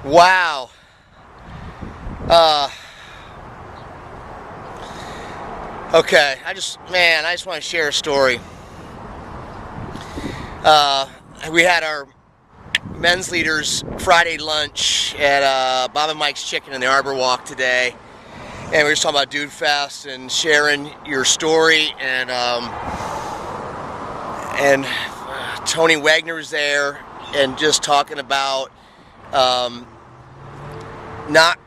Wow. Uh, okay, I just want to share a story. We had our men's leaders Friday lunch at Bob and Mike's Chicken in the Arbor Walk today, and we were just talking about Dude Fest and sharing your story, and Tony Wagner was there, and just talking about not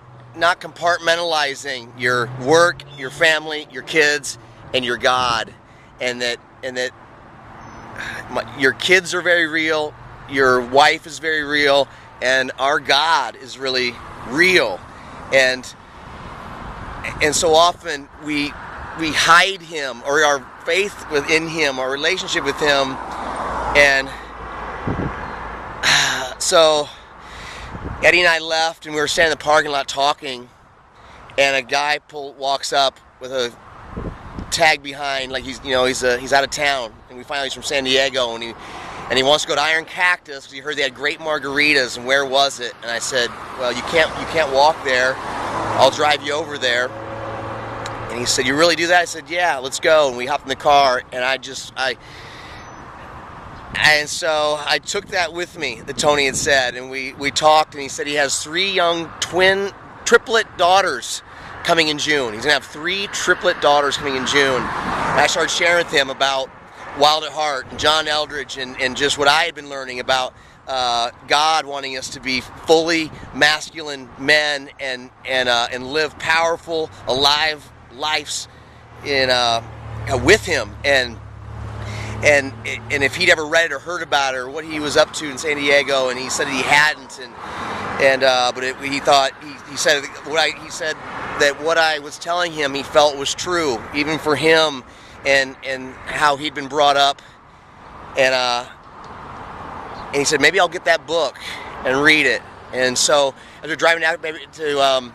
compartmentalizing your work, your family, your kids, and your God, and that your kids are very real, your wife is very real, and our God is really real, and so often we hide Him, or our faith within Him, our relationship with Him, and so Eddie and I left, and we were standing in the parking lot talking, and a guy walks up with a tag behind, like he's out of town, and we find out he's from San Diego, and he wants to go to Iron Cactus because he heard they had great margaritas, and where was it? And I said, well, you can't walk there. I'll drive you over there. And he said, you really do that? I said, yeah, let's go. And we hopped in the car, and so I took that with me that Tony had said, and we talked, and he said he has 3 young triplet daughters coming in June. He's going to have 3 triplet daughters coming in June. And I started sharing with him about Wild at Heart and John Eldredge, and just what I had been learning about God wanting us to be fully masculine men and live powerful, alive lives with Him, and if he'd ever read it or heard about it or what he was up to in San Diego, and he said he hadn't, he said that what I was telling him he felt was true, even for him, and how he'd been brought up, and he said maybe I'll get that book and read it. And so as we're driving out to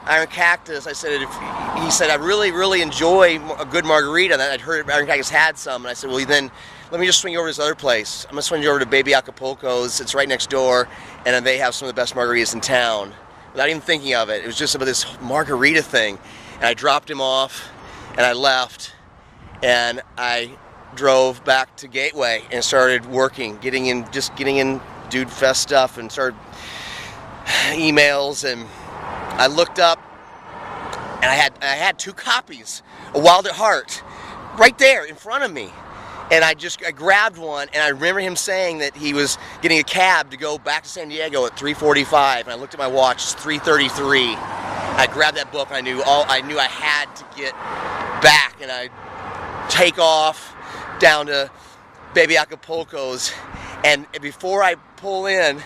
Iron Cactus, he said I really enjoy a good margarita. And I'd heard Iron Cactus had some, and I said, well, then let me just swing you over to this other place. I'm gonna swing you over to Baby Acapulco's. It's right next door, and they have some of the best margaritas in town. Without even thinking of it, it was just about this margarita thing. And I dropped him off, and I left, and I drove back to Gateway and started working, getting in Dude Fest stuff, and started emails, and I looked up, and I had 2 copies of Wild at Heart right there in front of me, and I grabbed one, and I remember him saying that he was getting a cab to go back to San Diego at 3:45, and I looked at my watch, it's 3:33. I grabbed that book, and I knew I had to get back, and I take off down to Baby Acapulco's, and before I pull in,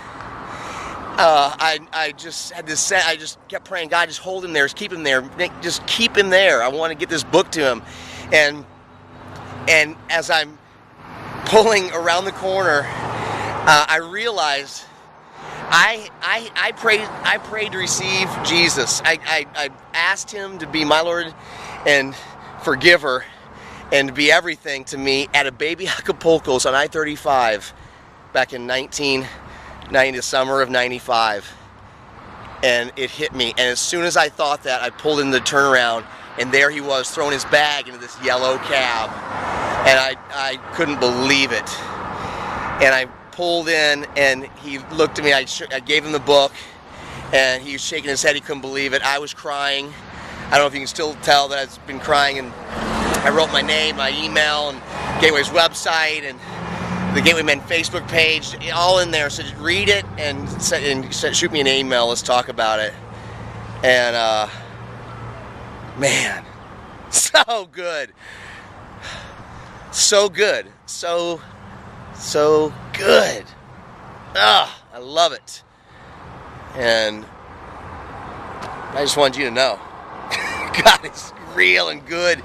I just had this set. I just kept praying, God, just hold him there, just keep him there, just keep him there. I want to get this book to him, and as I'm pulling around the corner, I realized I prayed to receive Jesus. I asked Him to be my Lord and forgiver, and to be everything to me at a Baby Acapulco's on I-35 back in the summer of 95, and it hit me. And as soon as I thought that, I pulled in the turnaround, and there he was throwing his bag into this yellow cab, and I couldn't believe it. And I pulled in, and he looked at me. I gave him the book, and he was shaking his head. He couldn't believe it. I was crying. I don't know if you can still tell that I've been crying, and I wrote my name, my email, and Gateway's website, and the Gateway Men Facebook page, all in there. So just read it and shoot me an email. Let's talk about it. And man, so good, so good, so good. I love it. And I just wanted you to know, God is real and good,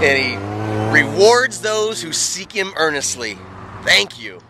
and He rewards those who seek Him earnestly. Thank you.